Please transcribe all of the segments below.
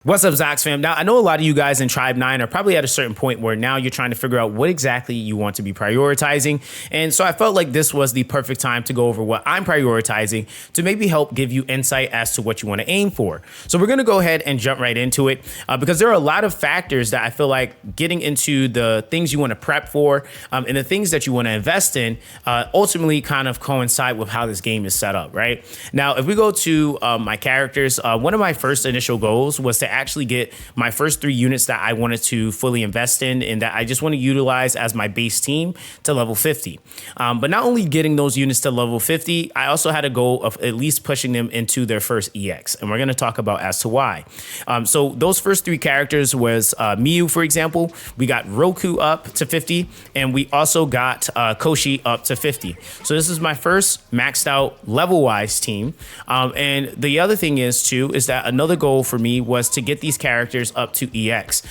What's up, Zox fam? Now, I know a lot of you guys in Tribe 9 are probably at a certain point where now you're trying to figure out what exactly you want to be prioritizing. And so I felt like this was the perfect time to go over what I'm prioritizing to maybe help give you insight as to what you want to aim for. So we're going to go ahead and jump right into it because there are a lot of factors that I feel like getting into the things you want to prep for and the things that you want to invest in ultimately kind of coincide with how this game is set up, right? Now, if we go to my characters, one of my first initial goals was to actually get my first 3 units that I wanted to fully invest in and that I just want to utilize as my base team to level 50. But not only getting those units to level 50, I also had a goal of at least pushing them into their first EX. And we're going to talk about as to why. So those first 3 characters was Miyu, for example. We got Roku up to 50, and we also got Koshi up to 50. So this is my first maxed out level-wise team. And the other thing is that another goal for me was to get these characters up to EX.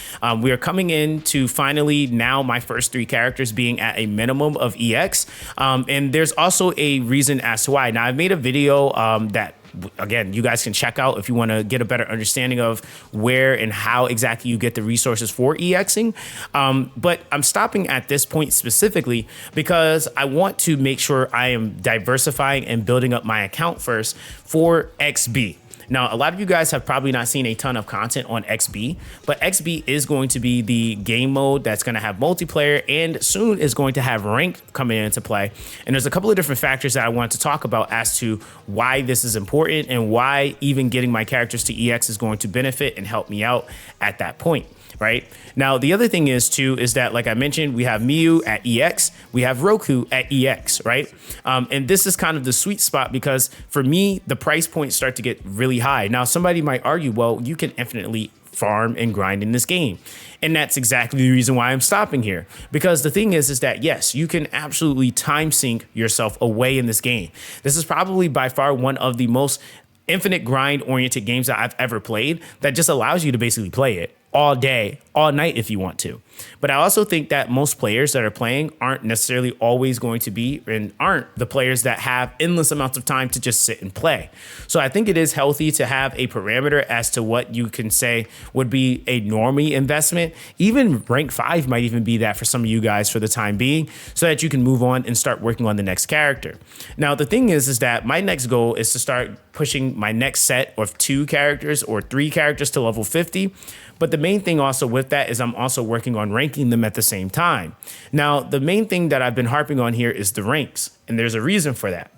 We are coming in to finally now my first 3 characters being at a minimum of EX. And there's also a reason as to why. Now, I've made a video that again, you guys can check out if you want to get a better understanding of where and how exactly you get the resources for EXing. But I'm stopping at this point specifically because I want to make sure I am diversifying and building up my account first for XB. Now, a lot of you guys have probably not seen a ton of content on XB, but XB is going to be the game mode that's going to have multiplayer and soon is going to have ranked coming into play. And there's a couple of different factors that I want to talk about as to why this is important and why even getting my characters to EX is going to benefit and help me out at that point. Right now, the other thing is that, like I mentioned, we have Miyu at EX, we have Roku at EX, right? And this is kind of the sweet spot because for me, the price points start to get really high. Now, somebody might argue, well, you can infinitely farm and grind in this game. And that's exactly the reason why I'm stopping here. Because the thing is that, yes, you can absolutely time sink yourself away in this game. This is probably by far one of the most infinite grind oriented games that I've ever played that just allows you to basically play it all day, all night if you want to. But I also think that most players that are playing aren't necessarily always going to be and aren't the players that have endless amounts of time to just sit and play. So I think it is healthy to have a parameter as to what you can say would be a normie investment. Even rank 5 might even be that for some of you guys for the time being so that you can move on and start working on the next character. Now, the thing is that my next goal is to start pushing my next set of 2 characters or 3 characters to level 50. But the main thing also with that is I'm also working on ranking them at the same time. Now, the main thing that I've been harping on here is the ranks, and there's a reason for that.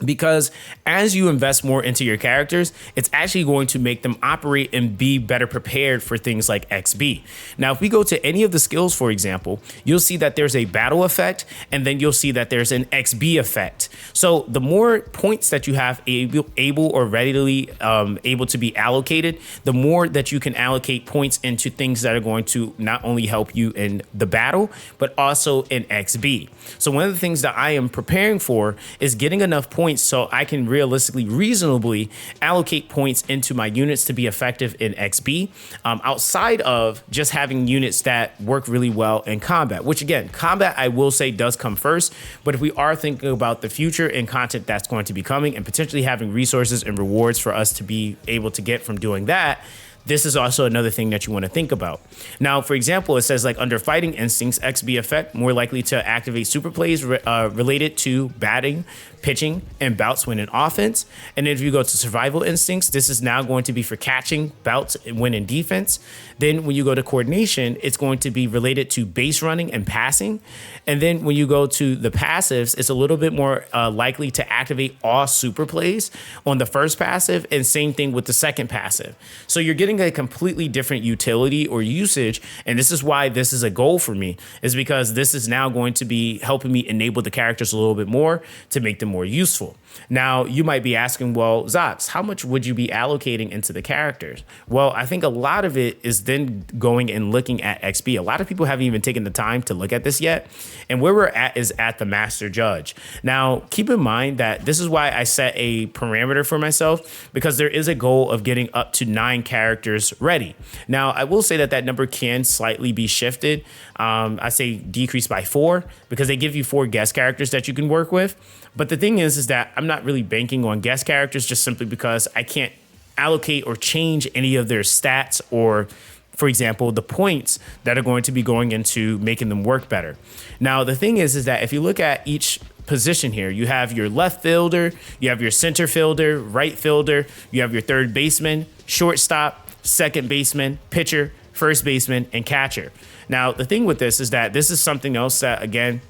Because as you invest more into your characters, it's actually going to make them operate and be better prepared for things like XB. Now, if we go to any of the skills, for example, you'll see that there's a battle effect, and then you'll see that there's an XB effect. So the more points that you have able or readily able to be allocated, the more that you can allocate points into things that are going to not only help you in the battle, but also in XB. So one of the things that I am preparing for is getting enough points so I can reasonably allocate points into my units to be effective in XB outside of just having units that work really well in combat, which again, combat I will say does come first. But if we are thinking about the future and content that's going to be coming and potentially having resources and rewards for us to be able to get from doing that, this is also another thing that you want to think about. Now, for example, it says like under fighting instincts, XB effect, more likely to activate super plays related to batting, pitching, and bouts when in offense. And then if you go to survival instincts, this is now going to be for catching, bouts when in defense. Then when you go to coordination, it's going to be related to base running and passing. And then when you go to the passives, it's a little bit more likely to activate all super plays on the first passive, and same thing with the second passive. So you're getting a completely different utility or usage. And this is why this is a goal for me, is because this is now going to be helping me enable the characters a little bit more to make them more useful. Now, you might be asking, well, Zox, how much would you be allocating into the characters? Well, I think a lot of it is then going and looking at XP. A lot of people haven't even taken the time to look at this yet. And where we're at is at the Master Judge. Now, keep in mind that this is why I set a parameter for myself, because there is a goal of getting up to 9 characters ready. Now, I will say that that number can slightly be shifted. I say decrease by 4 because they give you 4 guest characters that you can work with. But the thing is that I'm not really banking on guest characters just simply because I can't allocate or change any of their stats or, for example, the points that are going to be going into making them work better. Now, the thing is that if you look at each position here, you have your left fielder, you have your center fielder, right fielder, you have your third baseman, shortstop, second baseman, pitcher, first baseman, and catcher. Now, the thing with this is that this is something else that, again,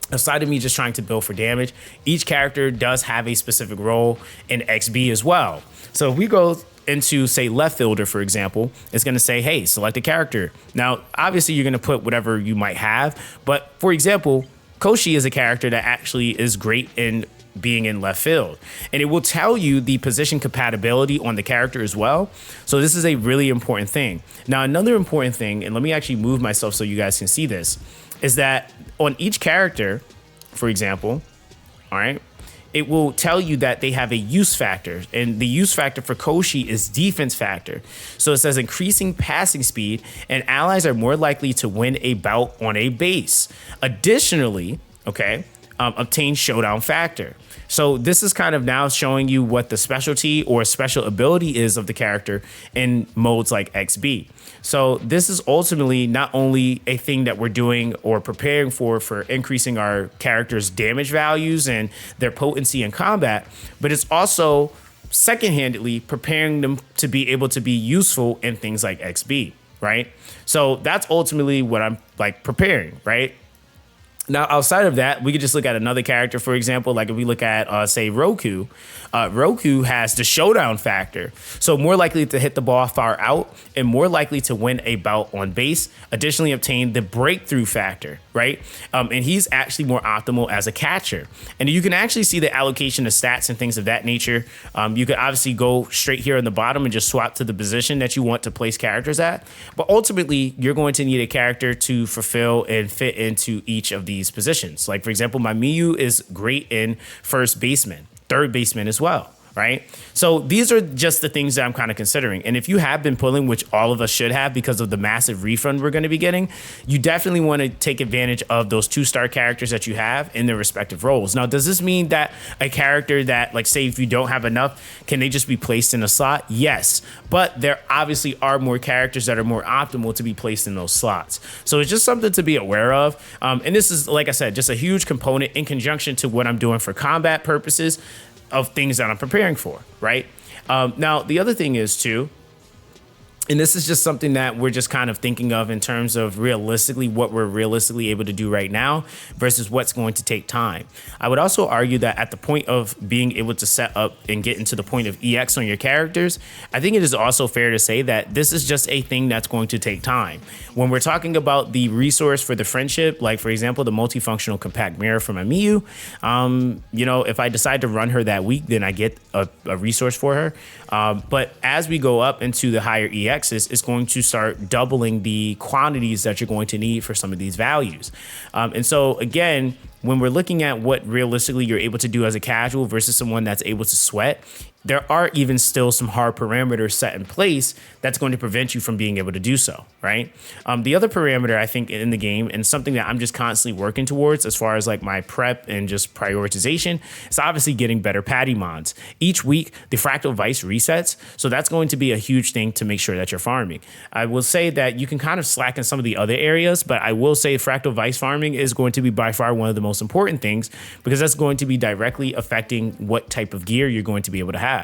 aside of me just trying to build for damage, each character does have a specific role in XB as well. So if we go into, say, left fielder, for example, it's going to say, hey, select a character. Now, obviously, you're going to put whatever you might have. But for example, Koshi is a character that actually is great in being in left field, and it will tell you the position compatibility on the character as well. So this is a really important thing. Now, another important thing, and let me actually move myself so you guys can see this, is that on each character, for example, all right, it will tell you that they have a use factor, and the use factor for Koshi is defense factor. So it says increasing passing speed, and allies are more likely to win a bout on a base. Additionally, okay, obtain showdown factor. So this is kind of now showing you what the specialty or special ability is of the character in modes like XB. So this is ultimately not only a thing that we're doing or preparing for increasing our characters' damage values and their potency in combat, but it's also second-handedly preparing them to be able to be useful in things like XB, right? So that's ultimately what I'm like preparing, right? Now, outside of that, we could just look at another character, for example, like if we look at, say, Roku. Roku has the showdown factor, so more likely to hit the ball far out and more likely to win a bout on base. Additionally, obtain the breakthrough factor, right? And he's actually more optimal as a catcher. And you can actually see the allocation of stats and things of that nature. You could obviously go straight here on the bottom and just swap to the position that you want to place characters at. But ultimately, you're going to need a character to fulfill and fit into each of these positions. Like, for example, my Miyu is great in first baseman, third baseman as well, right? So these are just the things that I'm kind of considering. And if you have been pulling, which all of us should have because of the massive refund we're going to be getting, you definitely want to take advantage of those 2-star characters that you have in their respective roles. Now, does this mean that a character that, like, say, if you don't have enough, can they just be placed in a slot? Yes, but there obviously are more characters that are more optimal to be placed in those slots. So it's just something to be aware of. And this is, like I said, just a huge component in conjunction to what I'm doing for combat purposes of things that I'm preparing for, right? Now, the other thing is too, and this is just something that we're just kind of thinking of in terms of realistically what we're realistically able to do right now versus what's going to take time. I would also argue that at the point of being able to set up and get into the point of EX on your characters, I think it is also fair to say that this is just a thing that's going to take time. When we're talking about the resource for the friendship, like for example, the multifunctional compact mirror from Miyu, you know, if I decide to run her that week, then I get a resource for her. But as we go up into the higher EXs, it's going to start doubling the quantities that you're going to need for some of these values. And so again, when we're looking at what realistically you're able to do as a casual versus someone that's able to sweat, there are even still some hard parameters set in place that's going to prevent you from being able to do so, right? The other parameter I think in the game, and something that I'm just constantly working towards as far as like my prep and just prioritization, is obviously getting better patty mods. Each week, the Fractal Vice resets, so that's going to be a huge thing to make sure that you're farming. I will say that you can kind of slack in some of the other areas, but I will say Fractal Vice farming is going to be by far one of the most important things because that's going to be directly affecting what type of gear you're going to be able to have.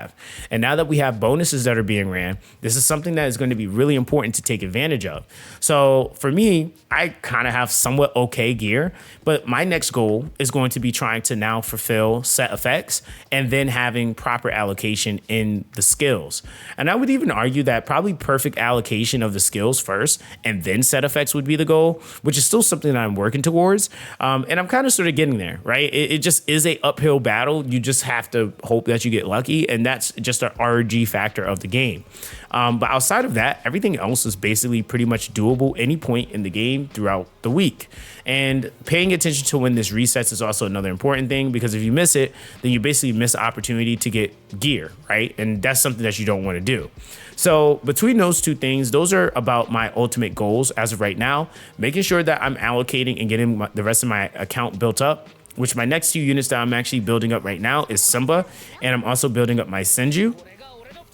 And now that we have bonuses that are being ran, this is something that is going to be really important to take advantage of. So for me, I kind of have somewhat okay gear, but my next goal is going to be trying to now fulfill set effects and then having proper allocation in the skills. And I would even argue that probably perfect allocation of the skills first and then set effects would be the goal, which is still something that I'm working towards. And I'm kind of sort of getting there, right? It just is a uphill battle. You just have to hope that you get lucky. And that's just an RG factor of the game. But outside of that, everything else is basically pretty much doable any point in the game throughout the week. And paying attention to when this resets is also another important thing, because if you miss it, then you basically miss the opportunity to get gear, right? And that's something that you don't want to do. So between those two things, those are about my ultimate goals as of right now, making sure that I'm allocating and getting the rest of my account built up, which my next 2 units that I'm actually building up right now is Simba, and I'm also building up my Senju.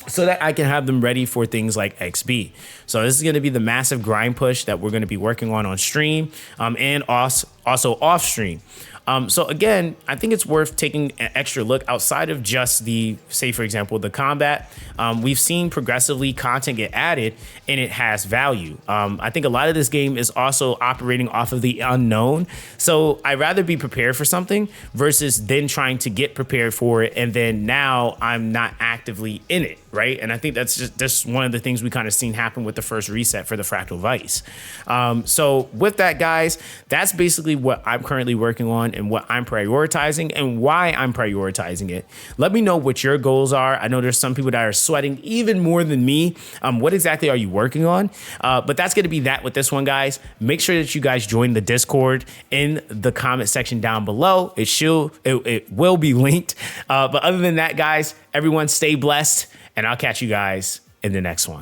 so that I can have them ready for things like XB. So this is going to be the massive grind push that we're going to be working on stream, and also off stream. So again, I think it's worth taking an extra look outside of just the, say for example, the combat. We've seen progressively content get added and it has value. I think a lot of this game is also operating off of the unknown. So I'd rather be prepared for something versus then trying to get prepared for it. And then now I'm not actively in it. Right. And I think that's just one of the things we kind of seen happen with the first reset for the Fractal Vice. So with that, guys, that's basically what I'm currently working on and what I'm prioritizing and why I'm prioritizing it. Let me know what your goals are. I know there's some people that are sweating even more than me. What exactly are you working on? But that's going to be that with this one, guys. Make sure that you guys join the Discord in the comment section down below. It will be linked. But other than that, guys, everyone stay blessed. And I'll catch you guys in the next one.